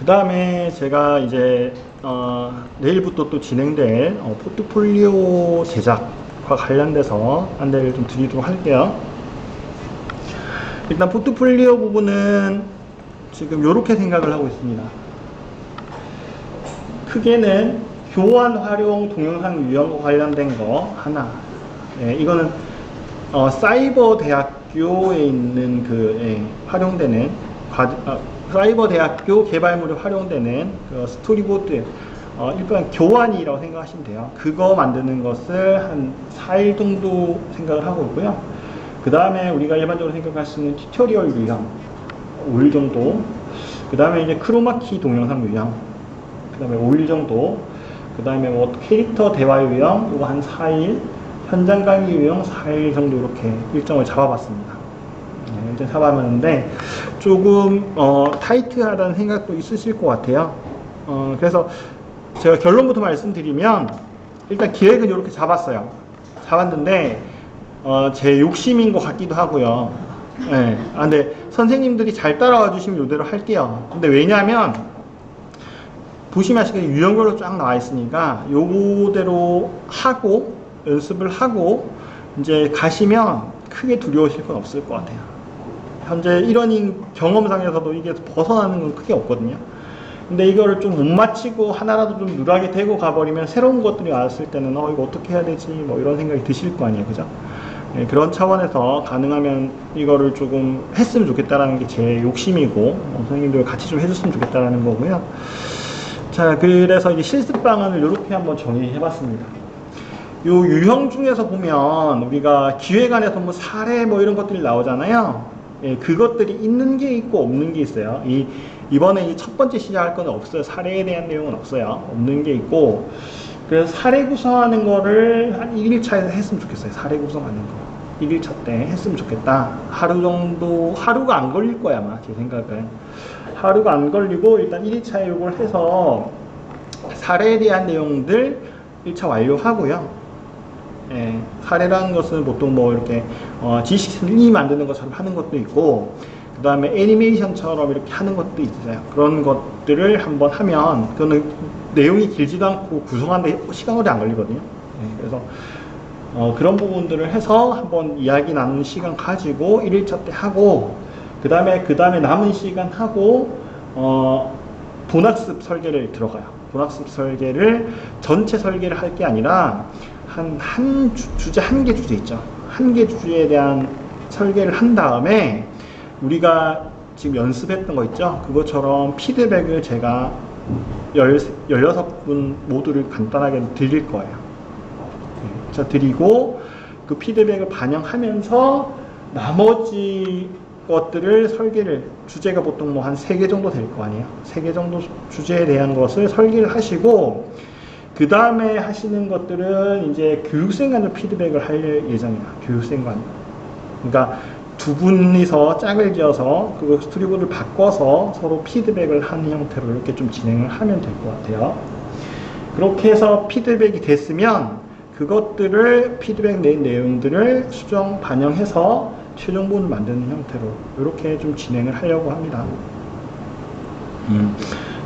그 다음에 제가 이제 내일부터 또 진행될 포트폴리오 제작과 관련돼서 안내를 좀 드리도록 할게요. 일단 포트폴리오 부분은 지금 이렇게 생각을 하고 있습니다. 크게는 교환, 활용, 동영상 유형과 관련된 거 하나. 이거는 사이버 대학교에 있는 활용되는 사이버 대학교 개발물에 활용되는 그 스토리보드 일반 교환이라고 생각하시면 돼요. 그거 만드는 것을 한 4일 정도 생각을 하고 있고요. 그 다음에 우리가 일반적으로 생각할 수 있는 튜토리얼 유형 5일 정도, 그 다음에 이제 크로마키 동영상 유형, 그 다음에 5일 정도, 그 다음에 뭐 캐릭터 대화 유형 이거 한 4일, 현장 강의 유형 4일 정도 이렇게 일정을 잡아봤습니다. 일정 잡아봤는데 조금 타이트하다는 생각도 있으실 것 같아요. 그래서 제가 결론부터 말씀드리면 일단 기획은 이렇게 잡았어요. 잡았는데 제 욕심인 것 같기도 하고요. 근데 선생님들이 잘 따라와 주시면 이대로 할게요. 근데 왜냐하면 보시면 아시겠지만 유형별로 쫙 나와 있으니까 요거대로 하고 연습을 하고 이제 가시면 크게 두려우실 건 없을 것 같아요. 현재 1러닝 경험상에서도 이게 벗어나는 건 크게 없거든요. 근데 이거를 좀 못 맞히고 하나라도 좀 누락이 되고 가버리면 새로운 것들이 왔을 때는 이거 어떻게 해야 되지 뭐 이런 생각이 드실 거 아니에요, 그죠? 그런 차원에서 가능하면 이거를 조금 했으면 좋겠다라는 게 제 욕심이고 선생님들 같이 좀 해줬으면 좋겠다라는 거고요. 자, 그래서 이제 실습 방안을 이렇게 한번 정의해 봤습니다. 요 유형 중에서 보면 우리가 기획안에서 뭐 사례 뭐 이런 것들이 나오잖아요. 그것들이 있는 게 있고 없는 게 있어요. 이번에 이 첫 번째 시작할 건 없어요. 사례에 대한 내용은 없어요. 없는 게 있고, 그래서 사례 구성하는 거를 한 1일차에서 했으면 좋겠어요. 사례 구성하는 거 1일차 때 했으면 좋겠다. 하루 정도, 하루가 안 걸릴 거야 아마 제 생각은. 하루가 안 걸리고 일단 1일차에 이걸 해서 사례에 대한 내용들 1차 완료하고요. 사례라는 것은 보통 뭐 이렇게 지식이 만드는 것처럼 하는 것도 있고, 그 다음에 애니메이션처럼 이렇게 하는 것도 있어요. 그런 것들을 한번 하면 그거는 내용이 길지도 않고 구성하는데 시간 오래 안 걸리거든요. 그래서 그런 부분들을 해서 한번 이야기 나누는 시간 가지고 1일차 때 하고, 그 다음에 남은 시간 하고 본학습 설계를 들어가요. 본학습 설계를 전체 설계를 할 게 아니라 주제 한 개 주제 있죠. 한 개 주제에 대한 설계를 한 다음에 우리가 지금 연습했던 거 있죠. 그것처럼 피드백을 제가 16분 모두를 간단하게 드릴 거예요. 자, 드리고 그 피드백을 반영하면서 나머지 것들을 설계를, 주제가 보통 뭐 한 3개 정도 될 거 아니에요. 3개 정도 주제에 대한 것을 설계를 하시고, 그 다음에 하시는 것들은 이제 교육생간으로 피드백을 할 예정이에요. 교육생간. 그러니까 두 분이서 짝을 지어서 그 스토리보드를 바꿔서 서로 피드백을 하는 형태로 이렇게 좀 진행을 하면 될 것 같아요. 그렇게 해서 피드백이 됐으면 그것들을 피드백 낸 내용들을 수정 반영해서 최종본을 만드는 형태로 이렇게 좀 진행을 하려고 합니다.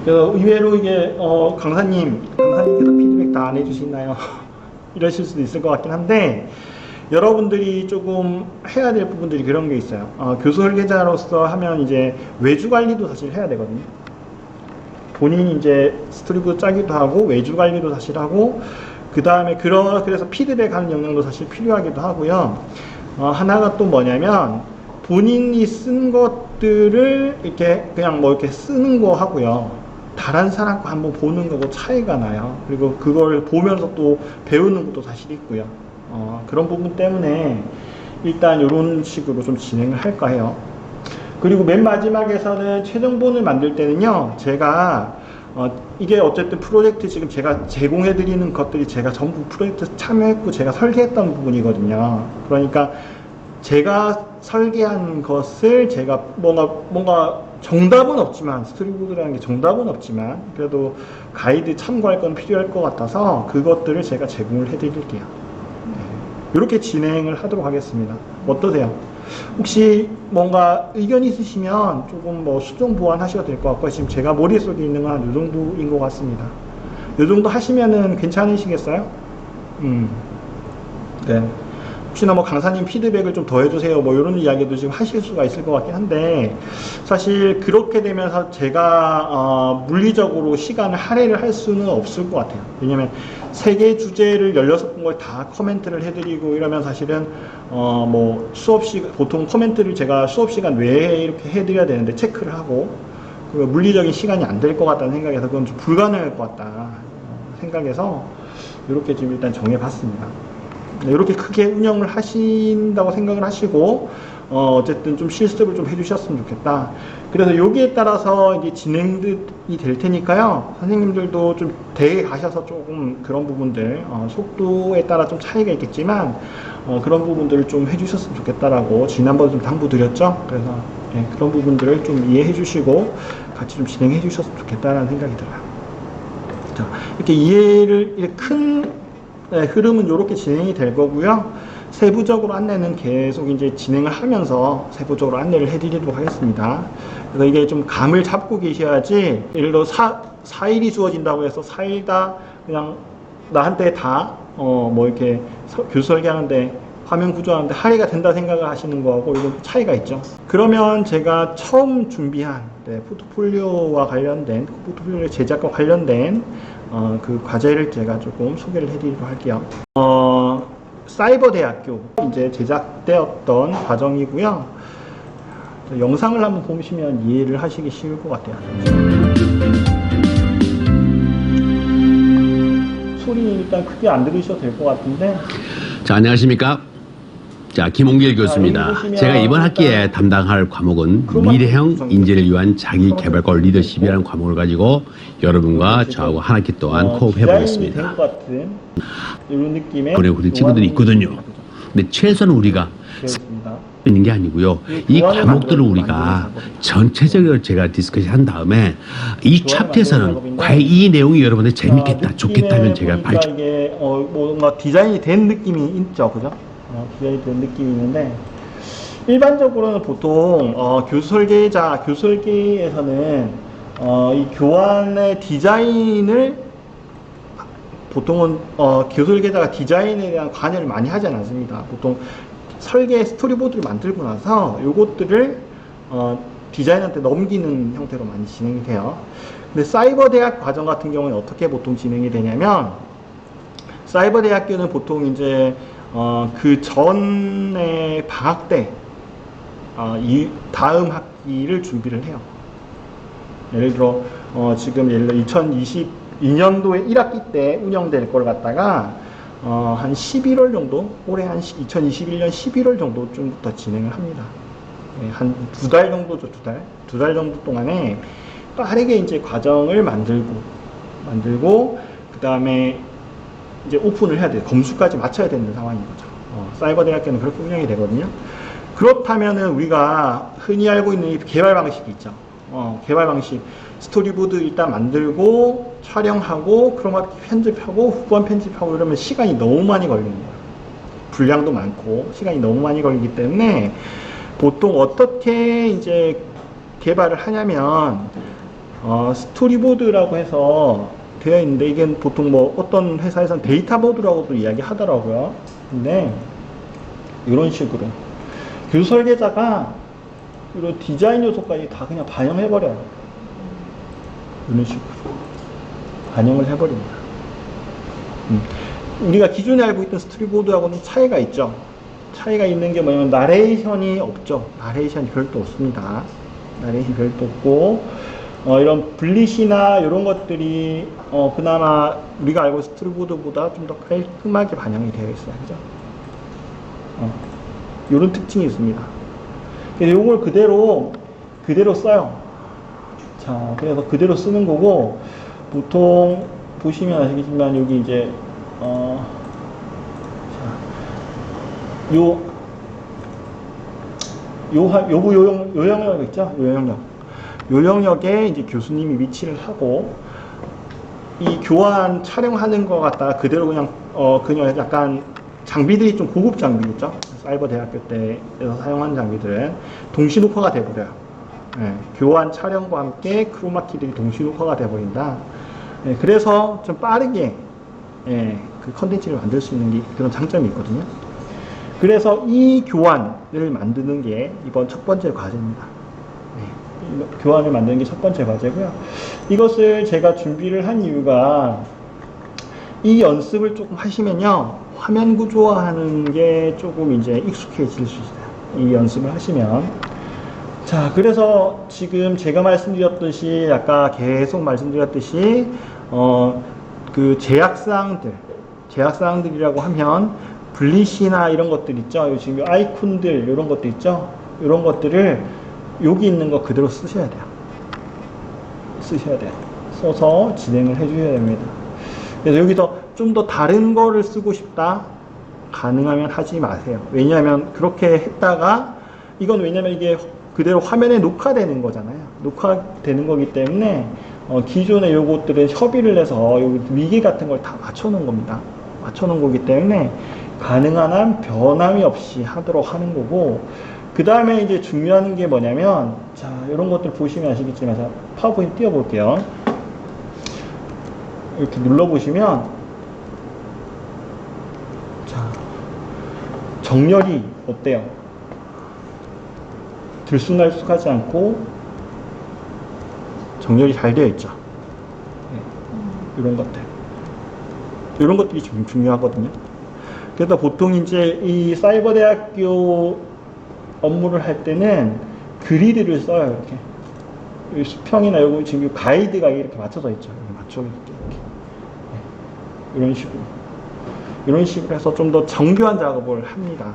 그래서 의외로 이게 강사님께서 피드백 다 안 해주시나요? 이러실 수도 있을 것 같긴 한데, 여러분들이 조금 해야 될 부분들이 그런 게 있어요. 교수 설계자로서 하면 이제 외주 관리도 사실 해야 되거든요. 본인이 이제 스토리보드 짜기도 하고 외주 관리도 사실 하고, 그 다음에 그래서 피드백 하는 역량도 사실 필요하기도 하고요. 하나가 또 뭐냐면 본인이 쓴 것들을 이렇게 그냥 뭐 이렇게 쓰는 거 하고요. 다른 사람 거 한번 보는 거고 차이가 나요. 그리고 그걸 보면서 또 배우는 것도 사실 있고요. 그런 부분 때문에 일단 이런 식으로 좀 진행을 할까 해요. 그리고 맨 마지막에서는 최종본을 만들 때는요, 제가 이게 어쨌든 프로젝트 지금 제가 제공해 드리는 것들이 제가 전부 프로젝트 참여했고 제가 설계했던 부분이거든요. 그러니까 제가 설계한 것을 제가 뭔가 정답은 없지만, 스토리보드라는 게 정답은 없지만 그래도 가이드 참고할 건 필요할 것 같아서 그것들을 제가 제공을 해 드릴게요. 이렇게 진행을 하도록 하겠습니다. 어떠세요? 혹시 뭔가 의견 있으시면 조금 뭐 수정 보완하셔도 될 것 같고, 지금 제가 머릿속에 있는 건 한 요 정도인 것 같습니다. 요 정도 하시면은 괜찮으시겠어요? 네. 혹시나 뭐 강사님 피드백을 좀 더 해주세요, 뭐 이런 이야기도 지금 하실 수가 있을 것 같긴 한데, 사실 그렇게 되면서 제가 물리적으로 시간을 할애를 할 수는 없을 것 같아요. 왜냐면 3개 주제를 16번을 다 코멘트를 해드리고 이러면 사실은 뭐 보통 코멘트를 제가 수업 시간 외에 이렇게 해드려야 되는데 체크를 하고, 그 물리적인 시간이 안 될 것 같다는 생각에서 그건 좀 불가능할 것 같다 생각해서 이렇게 지금 일단 정해봤습니다. 이렇게 크게 운영을 하신다고 생각을 하시고, 어쨌든 좀 실습을 좀 해주셨으면 좋겠다. 그래서 여기에 따라서 이제 진행이 될 테니까요. 선생님들도 좀 대에 가셔서 조금 그런 부분들, 속도에 따라 좀 차이가 있겠지만, 그런 부분들을 좀 해주셨으면 좋겠다라고 지난번에 좀 당부드렸죠. 그래서 그런 부분들을 좀 이해해 주시고 같이 좀 진행해 주셨으면 좋겠다라는 생각이 들어요. 자, 이렇게 이해를 큰 흐름은 이렇게 진행이 될 거고요. 세부적으로 안내는 계속 이제 진행을 하면서 세부적으로 안내를 해드리도록 하겠습니다. 그래서 이게 좀 감을 잡고 계셔야지, 예를 들어 4일이 주어진다고 해서 4일 다 그냥 나한테 다 뭐 이렇게 교수 설계하는데 화면 구조하는데 할애가 된다 생각을 하시는 거하고 이건 차이가 있죠. 그러면 제가 처음 준비한 포트폴리오와 관련된, 포트폴리오 제작과 관련된 그 과제를 제가 조금 소개를 해드리도록 할게요. 사이버대학교 이제 제작되었던 과정이고요. 영상을 한번 보시면 이해를 하시기 쉬울 것 같아요. 소리 일단 크게 안 들으셔도 될 것 같은데. 자, 안녕하십니까? 자, 김홍길 교수입니다. 제가 이번 학기에 담당할 과목은 미래형 인재를 위한 자기개발과 리더십이라는 과목을 가지고 여러분과 저하고 한 학기 동안 코업해 보겠습니다. 이런 느낌의 보내고 친구들이 있거든요. 근데 최소한 우리가 있는 게 아니고요. 이 과목들을 우리가 전체적으로 제가 디스커션 한 다음에 이 챕터에서는 과연 이 내용이 여러분들 재밌겠다, 좋겠다면 제가 발표. 이게 뭔가 디자인이 된 느낌이 있죠, 그죠? 디자인이 된 느낌이 있는데, 일반적으로는 보통 교수 설계에서는 이 교환의 디자인을 보통은 교수 설계자가 디자인에 대한 관여를 많이 하지 않습니다. 보통 설계 스토리보드를 만들고 나서 요것들을 디자인한테 넘기는 형태로 많이 진행이 돼요. 근데 사이버 대학 과정 같은 경우는 어떻게 보통 진행이 되냐면, 사이버 대학교는 보통 이제 그 전에 방학 때 이 다음 학기를 준비를 해요. 예를 들어 지금 예를 들어 2022년도에 1학기 때 운영될 걸 갖다가 한 11월 정도, 올해 한 2021년 11월 정도쯤부터 진행을 합니다. 한 2달 정도죠, 2달 정도 동안에 빠르게 이제 과정을 만들고 그 다음에 이제 오픈을 해야 돼요. 검수까지 맞춰야 되는 상황인 거죠. 사이버 대학교는 그렇게 운영이 되거든요. 그렇다면은 우리가 흔히 알고 있는 이 개발 방식이 있죠. 개발 방식, 스토리보드 일단 만들고 촬영하고 크로마키 편집하고 후반 편집하고 이러면 시간이 너무 많이 걸리는 거예요. 분량도 많고 시간이 너무 많이 걸리기 때문에 보통 어떻게 이제 개발을 하냐면 스토리보드라고 해서 되어 있는데, 이게 보통 뭐 어떤 회사에서는 데이터보드라고도 이야기 하더라고요. 근데 이런 식으로 교수 설계자가 이런 디자인 요소까지 다 그냥 반영해버려요. 이런 식으로 반영을 해버립니다. 우리가 기존에 알고 있던 스토리보드하고는 차이가 있죠. 차이가 있는 게 뭐냐면 나레이션이 없죠. 나레이션이 별도 없습니다. 나레이션이 별도 없고 이런 블릿이나 이런 것들이 그나마 우리가 알고 있는 스토리보드보다 좀 더 깔끔하게 반영이 되어 있어요. 그죠? 이런 특징이 있습니다. 그래서 이걸 그대로 써요. 자, 그래서 그대로 쓰는 거고, 보통 보시면 아시겠지만 여기 이제 요영역 있죠? 요영역에 이제 교수님이 위치를 하고, 이 교환 촬영하는 거 갖다가 그대로 그냥 약간 장비들이 좀 고급 장비겠죠. 사이버 대학교 때에서 사용한 장비들은 동시 녹화가 돼버려요. 예, 교환 촬영과 함께 크로마키들이 동시 녹화가 돼버린다. 예, 그래서 좀 빠르게 예, 그 컨텐츠를 만들 수 있는 그런 장점이 있거든요. 그래서 이 교환을 만드는 게 이번 첫 번째 과제입니다. 네, 교환을 만드는 게 첫 번째 과제고요. 이것을 제가 준비를 한 이유가 이 연습을 조금 하시면요, 화면 구조화하는 게 조금 이제 익숙해질 수 있어요. 이 연습을 하시면. 자, 그래서 지금 제가 말씀드렸듯이, 아까 계속 말씀드렸듯이, 그 제약사항들이라고 하면, 블리시나 이런 것들 있죠. 지금 아이콘들, 이런 것들 있죠. 이런 것들을 여기 있는 거 그대로 쓰셔야 돼요. 써서 진행을 해주셔야 됩니다. 그래서 여기서 좀 더 다른 거를 쓰고 싶다, 가능하면 하지 마세요. 왜냐하면 그렇게 했다가, 이건 왜냐면 이게 그대로 화면에 녹화되는 거잖아요. 녹화되는 거기 때문에 기존의 요것들은 협의를 해서 여기 위계 같은 걸 다 맞춰놓은 겁니다. 맞춰놓은 거기 때문에 가능한 한 변함이 없이 하도록 하는 거고, 그 다음에 이제 중요한 게 뭐냐면, 자, 이런 것들 보시면 아시겠지만, 자, 파워포인트 띄워볼게요. 이렇게 눌러보시면, 자, 정렬이 어때요? 들쑥날쑥하지 않고 정렬이 잘 되어 있죠. 네. 이런 것들이 좀 중요하거든요. 그래서 보통 이제 이 사이버 대학교 업무를 할 때는 그리드를 써요. 이렇게 수평이나 요거 지금 가이드가 이렇게 맞춰져 있죠. 이렇게. 네. 이런 식으로 해서 좀 더 정교한 작업을 합니다.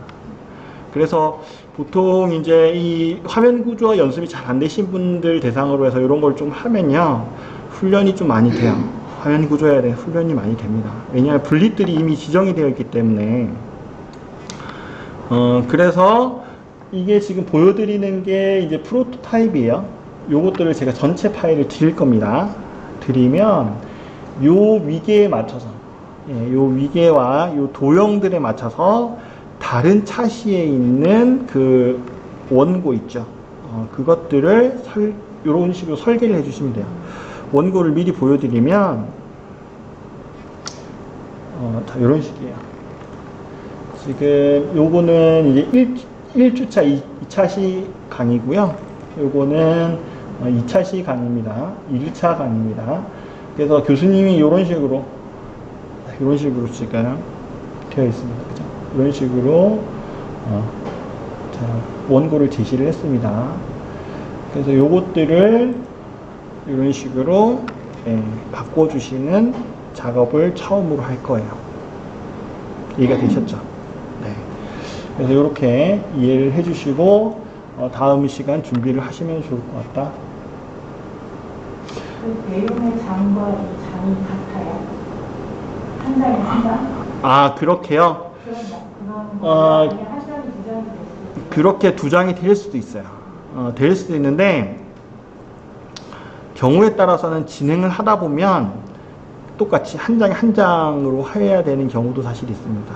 그래서 보통 이제 이 화면 구조화 연습이 잘 안 되신 분들 대상으로 해서 이런 걸 좀 하면요, 훈련이 좀 많이 돼요. 화면 구조화에 대한 훈련이 많이 됩니다. 왜냐하면 분립들이 이미 지정이 되어 있기 때문에. 그래서 이게 지금 보여드리는 게 이제 프로토타입이에요. 요것들을 제가 전체 파일을 드릴 겁니다. 드리면 요 위계에 맞춰서, 요 위계와 요 도형들에 맞춰서 다른 차시에 있는 그 원고 있죠. 그것들을 이런 식으로 설계를 해주시면 돼요. 원고를 미리 보여드리면, 다 이런 식이에요. 지금 요거는 이제 1주차 2차시 강의고요. 요거는 2차시 강의입니다. 1차 강의입니다. 그래서 교수님이 이런 식으로 지금 되어 있습니다. 그죠? 이런 식으로 자, 원고를 제시를 했습니다. 그래서 요것들을 이런 식으로 바꿔주시는 작업을 처음으로 할 거예요. 이해가 되셨죠? 네. 그래서 이렇게 이해를 해주시고 다음 시간 준비를 하시면 좋을 것 같다. 그 내용의 장과 이 장이 같아요? 한 장에 한 장? 아, 그렇게요? 그렇게 두 장이 될 수도 있어요. 될 수도 있는데, 경우에 따라서는 진행을 하다 보면 똑같이 한 장에 한 장으로 해야 되는 경우도 사실 있습니다.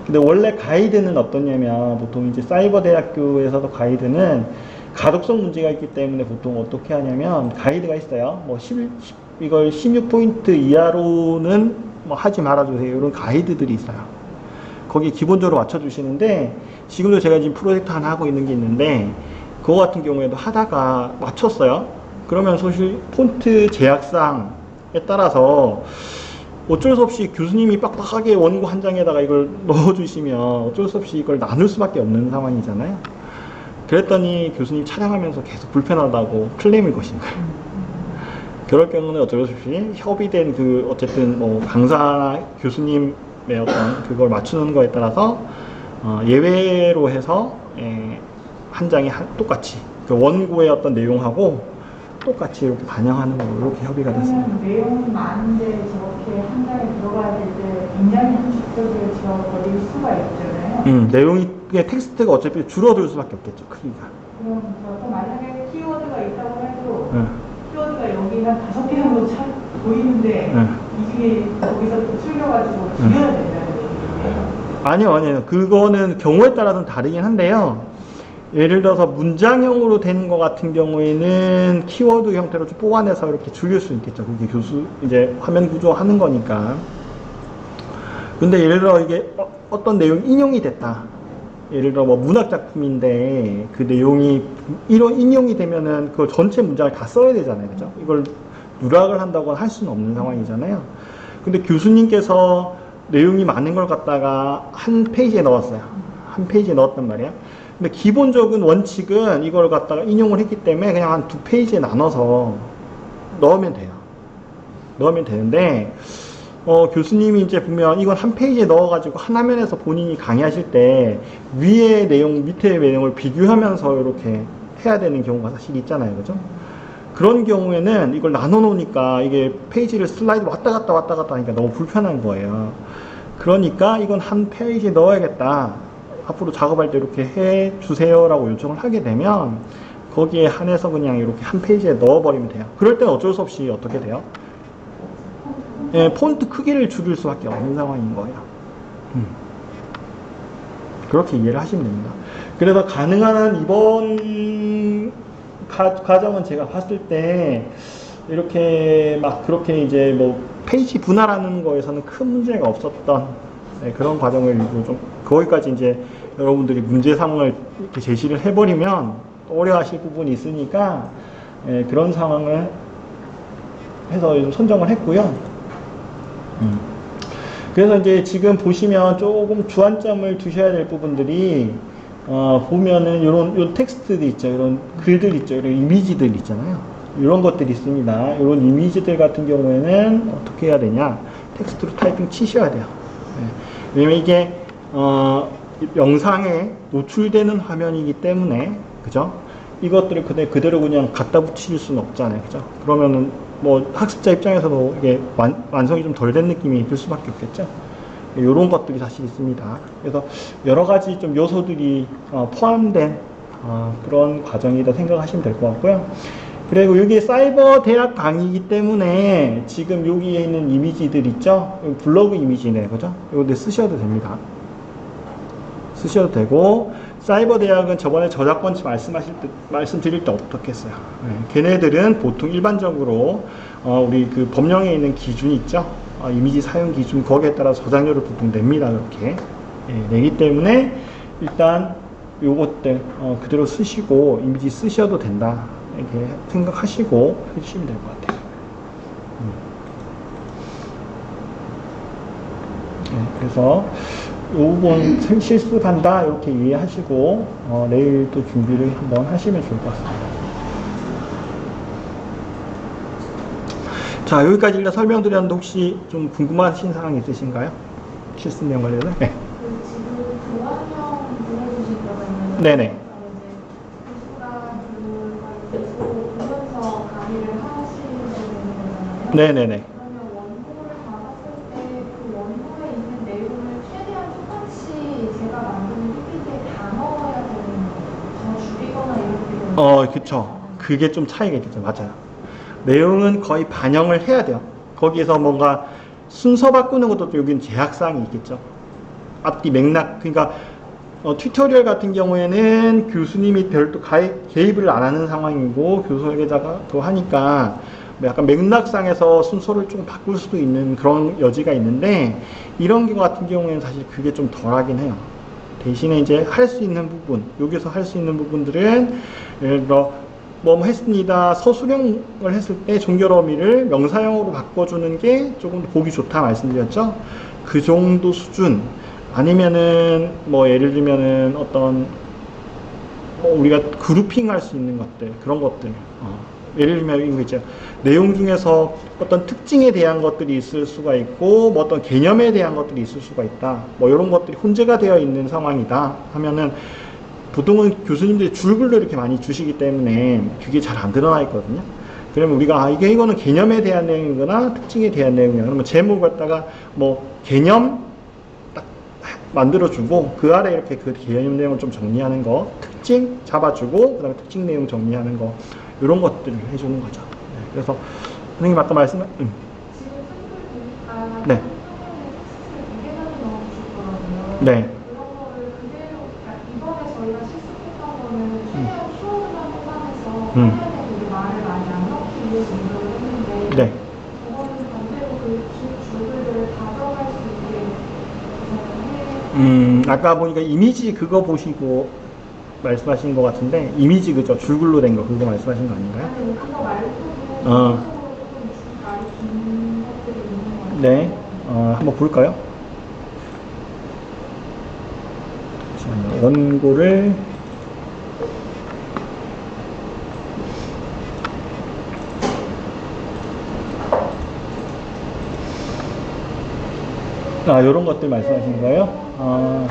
근데 원래 가이드는 어떠냐면, 보통 이제 사이버 대학교에서도 가이드는 가독성 문제가 있기 때문에 보통 어떻게 하냐면, 가이드가 있어요. 뭐 이걸 16포인트 이하로는 뭐 하지 말아주세요. 이런 가이드들이 있어요. 거기에 기본적으로 맞춰주시는데, 지금도 제가 지금 프로젝트 하나 하고 있는 게 있는데, 그거 같은 경우에도 하다가 맞췄어요. 그러면 사실 폰트 제약사항에 따라서 어쩔 수 없이 교수님이 빡빡하게 원고 한 장에다가 이걸 넣어주시면 어쩔 수 없이 이걸 나눌 수밖에 없는 상황이잖아요. 그랬더니 교수님 촬영하면서 계속 불편하다고 클레임을 거신 거예요. 그럴 경우는 어쩔 수 없이 협의된 그 어쨌든 뭐 강사 교수님의 어떤 그걸 맞추는 거에 따라서 예외로 해서 한 장에 똑같이 그 원고의 어떤 내용하고 똑같이 이렇게 반영하는 걸로 이렇게 협의가 됐습니다. 내용이 많은데 저렇게 한 장에 들어가야 될 때 굉장히 형식적으로 지워버릴 수가 있잖아요. 내용이 그냥 텍스트가 어차피 줄어들 수밖에 없겠죠, 크기가. 그럼 또 만약에 키워드가 있다고 해도 키워드가 여기 한 5개 정도 보이는데 이 중에 거기서 또 틀려가지고 줄여야 된다는 얘기예요. 아니요. 그거는 경우에 따라서는 다르긴 한데요. 예를 들어서 문장형으로 되는 것 같은 경우에는 키워드 형태로 좀 뽑아내서 이렇게 줄일 수 있겠죠. 그게 교수 이제 화면 구조 하는 거니까. 근데 예를 들어 이게 어떤 내용이 인용이 됐다. 예를 들어 뭐 문학 작품인데 그 내용이 이런 인용이 되면은 그 전체 문장을 다 써야 되잖아요. 그죠? 이걸 누락을 한다고 할 수는 없는 상황이잖아요. 근데 교수님께서 내용이 많은 걸 갖다가 한 페이지에 넣었어요. 한 페이지에 넣었단 말이에요. 근데 기본적인 원칙은 이걸 갖다가 인용을 했기 때문에 그냥 한 2페이지에 나눠서 넣으면 돼요. 넣으면 되는데, 교수님이 이제 보면 이건 한 페이지에 넣어가지고 한 화면에서 본인이 강의하실 때 위의 내용, 밑의 내용을 비교하면서 이렇게 해야 되는 경우가 사실 있잖아요. 그죠? 그런 경우에는 이걸 나눠 놓으니까 이게 페이지를 슬라이드 왔다 갔다 하니까 너무 불편한 거예요. 그러니까 이건 한 페이지에 넣어야겠다. 앞으로 작업할 때 이렇게 해 주세요라고 요청을 하게 되면 거기에 한해서 그냥 이렇게 한 페이지에 넣어버리면 돼요. 그럴 땐 어쩔 수 없이 어떻게 돼요? 예, 폰트 크기를 줄일 수밖에 없는 상황인 거예요. 그렇게 이해를 하시면 됩니다. 그래서 가능한 한 이번 과정은 제가 봤을 때 이렇게 막 그렇게 이제 뭐 페이지 분할하는 거에서는 큰 문제가 없었던 그런 과정을 좀 거기까지 이제 여러분들이 문제 상황을 이렇게 제시를 해버리면 오래하실 부분이 있으니까 그런 상황을 해서 좀 선정을 했고요. 그래서 이제 지금 보시면 조금 주안점을 두셔야 될 부분들이 보면은 요 텍스트들 있죠. 이런 글들 있죠. 이런 이미지들 있잖아요. 이런 것들이 있습니다. 이런 이미지들 같은 경우에는 어떻게 해야 되냐? 텍스트로 타이핑 치셔야 돼요. 왜냐면 이게 영상에 노출되는 화면이기 때문에 그죠? 이것들을 그대로 그냥 갖다 붙일 수는 없잖아요. 그죠? 그러면은 뭐 학습자 입장에서도 이게 완성이 좀 덜 된 느낌이 들 수밖에 없겠죠. 이런 것들이 사실 있습니다. 그래서 여러 가지 좀 요소들이 포함된 그런 과정이다 생각하시면 될 것 같고요. 그리고 여기 사이버 대학 강의이기 때문에 지금 여기에 있는 이미지들 있죠? 블로그 이미지네, 그죠? 이거 쓰셔도 됩니다. 쓰셔도 되고, 사이버 대학은 저번에 저작권 말씀드릴 때 어떻게 했어요? 걔네들은 보통 일반적으로 우리 그 법령에 있는 기준이 있죠? 이미지 사용 기준 거기에 따라 저작료를 보통 냅니다. 이렇게 내기 때문에 일단 요것들 그대로 쓰시고 이미지 쓰셔도 된다. 이렇게 생각하시고 해주시면 될 것 같아요. 그래서 이 부분 실습한다 이렇게 이해하시고 내일 또 준비를 한번 하시면 좋을 것 같습니다. 자, 여기까지 일단 설명드렸는데 혹시 좀 궁금하신 사항 있으신가요? 실습 내용 관련해서? 네. 지금 교환형 보내주신 거가 있는데 네네. 보면서 강의를 하시는 거잖아요. 네네네. 그러면 원고를 받았을 때 그 원고에 있는 내용을 최대한 똑같이 제가 만드는 PPT에 다 넣어야 되는 더 줄이거나 이런 게 그쵸. 그게 좀 차이가 있겠죠. 맞아요. 내용은 거의 반영을 해야 돼요. 거기에서 뭔가 순서 바꾸는 것도 여기는 제약사항이 있겠죠. 앞뒤 맥락, 그러니까 튜토리얼 같은 경우에는 교수님이 별도 개입을 안 하는 상황이고 교수 설계자가 또 하니까 약간 맥락상에서 순서를 좀 바꿀 수도 있는 그런 여지가 있는데 이런 거 같은 경우에는 사실 그게 좀 덜하긴 해요. 대신에 이제 할 수 있는 부분, 여기서 할 수 있는 부분들은 예를 들어 뭐 했습니다. 서술형을 했을 때 종결 어미를 명사형으로 바꿔주는 게 조금 보기 좋다 말씀드렸죠. 그 정도 수준 아니면은 뭐 예를 들면은 어떤 우리가 그룹핑 할 수 있는 것들 그런 것들 예를 들면 이거 있죠. 내용 중에서 어떤 특징에 대한 것들이 있을 수가 있고 뭐 어떤 개념에 대한 것들이 있을 수가 있다. 뭐 이런 것들이 혼재가 되어 있는 상황이다 하면은 보통은 교수님들이 줄글로 이렇게 많이 주시기 때문에 그게 잘 안 드러나 있거든요. 그러면 우리가 이거는 개념에 대한 내용이거나 특징에 대한 내용이야. 그러면 제목을 갖다가 뭐 개념 딱 만들어주고 그 아래 이렇게 그 개념 내용을 좀 정리하는 거, 특징 잡아주고 그다음에 특징 내용 정리하는 거 이런 것들을 해주는 거죠. 그래서 선생님 아까 말씀한 지금 툴을 보니까 네. 텍스트를 2개까지 넣어주셨더라고요. 네. 그런 거를 그대로, 그러니까 이번에 저희가 실습했던 거는 최대한 수업만 포함해서 화면에 되게 말을 많이 안 넣기 위해서 노력을 했는데 네. 저거는 반대로 그 줄글을 다 들어갈 수 있게 구성을 해. 아까 보니까 이미지 그거 보시고 말씀하신 것 같은데, 이미지 그죠? 줄글로 된 거 그거 말씀하신 거 아닌가요? 아니 그거 말고도 어. 전체적으로 조금 줄 말이 긴 것들이 있는 것 같아요. 네. 한번 볼까요? 잠시만요. 원고를 요런 것들 말씀하시는 거예요? 처음에는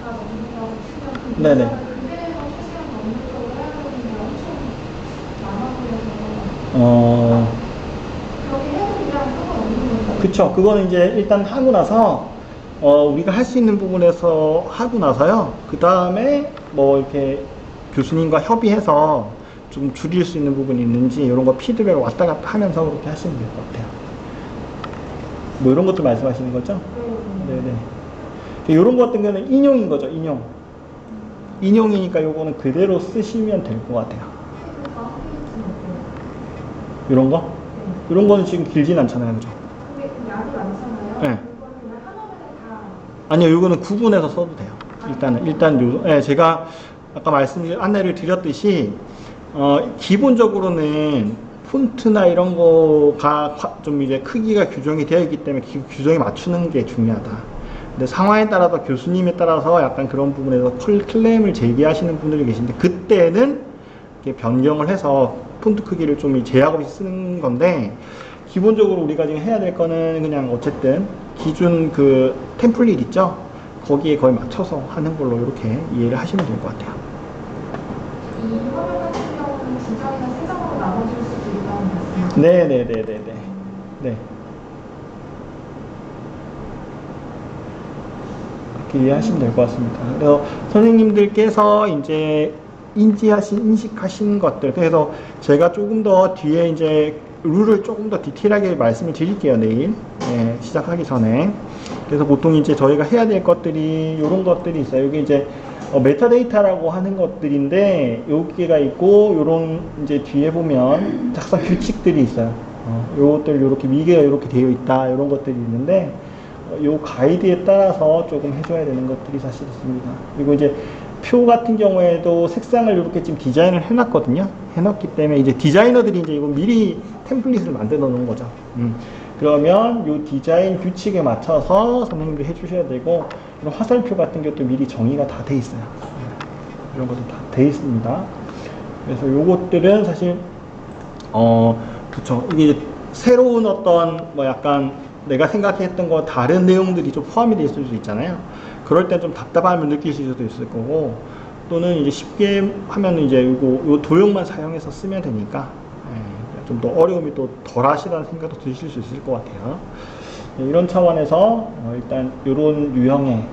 다 넘긴다고 치면 그 네네. 그대로 최대한 넘기려고 하려는 게 엄청 많아 보여서 그렇게 해도 그냥 상관없는 거죠. 그쵸. 그거는 이제 일단 하고 나서, 우리가 할 수 있는 부분에서 하고 나서요. 그 다음에 뭐 이렇게 교수님과 협의해서 좀 줄일 수 있는 부분이 있는지, 이런 거 피드백을 왔다 갔다 하면서 그렇게 하시면 될 것 같아요. 뭐 이런 것도 말씀하시는 거죠? 네네. 이런 것 같은 경우는 인용인 거죠, 인용. 인용이니까 요거는 그대로 쓰시면 될 것 같아요. 이런 거? 이런 거는 지금 길진 않잖아요, 그죠? 근데 그 양이 많잖아요. 네. 그거는 그냥 하나만에 다 아니요, 요거는 구분해서 써도 돼요. 제가 아까 안내를 드렸듯이, 기본적으로는 폰트나 이런 거가 좀 이제 크기가 규정이 되어 있기 때문에 규정에 맞추는 게 중요하다. 근데 상황에 따라서 교수님에 따라서 약간 그런 부분에서 클레임을 제기하시는 분들이 계신데, 그때는 이렇게 변경을 해서 폰트 크기를 좀 제약 없이 쓰는 건데, 기본적으로 우리가 지금 해야 될 거는 그냥 어쨌든 기준 그 템플릿 있죠? 거기에 거의 맞춰서 하는 걸로 이렇게 이해를 하시면 될 것 같아요. 이 화면 같은 경우는 디자인은 세 장으로 나눠질 수도 있다는 말씀이죠. 네네네네네. 네. 그렇게 이해하시면 될 것 같습니다. 그래서 선생님들께서 이제 인식하신 것들, 그래서 제가 조금 더 뒤에 이제 룰을 조금 더 디테일하게 말씀을 드릴게요, 내일. 네, 시작하기 전에. 그래서 보통 이제 저희가 해야 될 것들이 이런 것들이 있어요. 여기 이제 메타데이터라고 하는 것들인데, 여기가 있고, 요런 이제 뒤에 보면 작성 규칙들이 있어요. 요것들 이렇게 미개가 이렇게 되어 있다, 이런 것들이 있는데, 요 가이드에 따라서 조금 해줘야 되는 것들이 사실 있습니다. 그리고 이제 표 같은 경우에도 색상을 이렇게 지금 디자인을 해놨거든요. 해놨기 때문에 이제 디자이너들이 이제 이거 미리 템플릿을 만들어 놓은 거죠. 그러면 요 디자인 규칙에 맞춰서 선생님들이 해주셔야 되고, 이런 화살표 같은 것도 미리 정의가 다 돼 있어요. 이런 것도 다 돼 있습니다. 그래서 요것들은 사실 그쵸. 이게 새로운 어떤 뭐 약간 내가 생각했던 거 다른 내용들이 좀 포함이 되어 있을 수 있잖아요. 그럴 때 좀 답답함을 느낄 수도 있을 거고, 또는 이제 쉽게 하면 이제 요 도형만 사용해서 쓰면 되니까 좀 더 어려움이 또 덜 하시다는 생각도 드실 수 있을 것 같아요. 이런 차원에서 일단 이런 유형의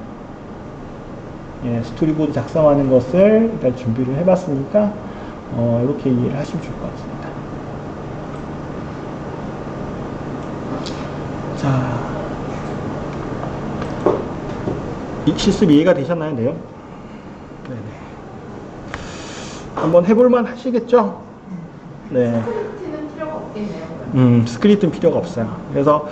스토리보드 작성하는 것을 일단 준비를 해봤으니까 이렇게 이해를 하시면 좋을 것 같습니다. 자, 실습 이해가 되셨나요? 네요? 네네. 한번 해볼만 하시겠죠? 네. 스크립트는 필요가 없겠네요. 스크립트는 필요가 없어요. 그래서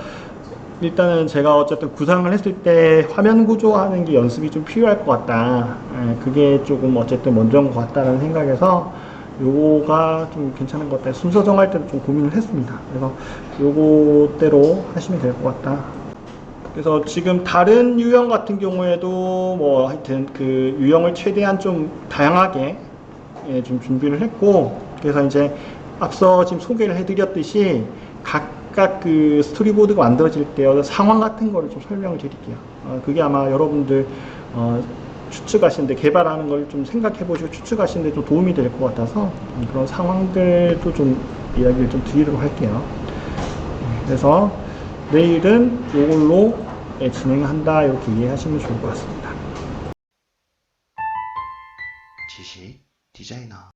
일단은 제가 어쨌든 구상을 했을 때 화면 구조하는 게 연습이 좀 필요할 것 같다. 그게 조금 어쨌든 먼저인 것 같다는 생각에서 요거가 좀 괜찮은 것 같다. 순서 정할 때도 좀 고민을 했습니다. 그래서 요거대로 하시면 될 것 같다. 그래서 지금 다른 유형 같은 경우에도 뭐 하여튼 그 유형을 최대한 좀 다양하게 좀 준비를 했고, 그래서 이제 앞서 지금 소개를 해드렸듯이 각각 그 스토리보드가 만들어질 때 상황 같은 거를 좀 설명을 드릴게요. 그게 아마 여러분들 추측하시는데, 개발하는 걸 좀 생각해 보시고 추측하시는데 좀 도움이 될 것 같아서 그런 상황들도 좀 이야기를 좀 드리도록 할게요. 그래서 내일은 이걸로 진행한다, 이렇게 이해하시면 좋을 것 같습니다. 지식 디자이너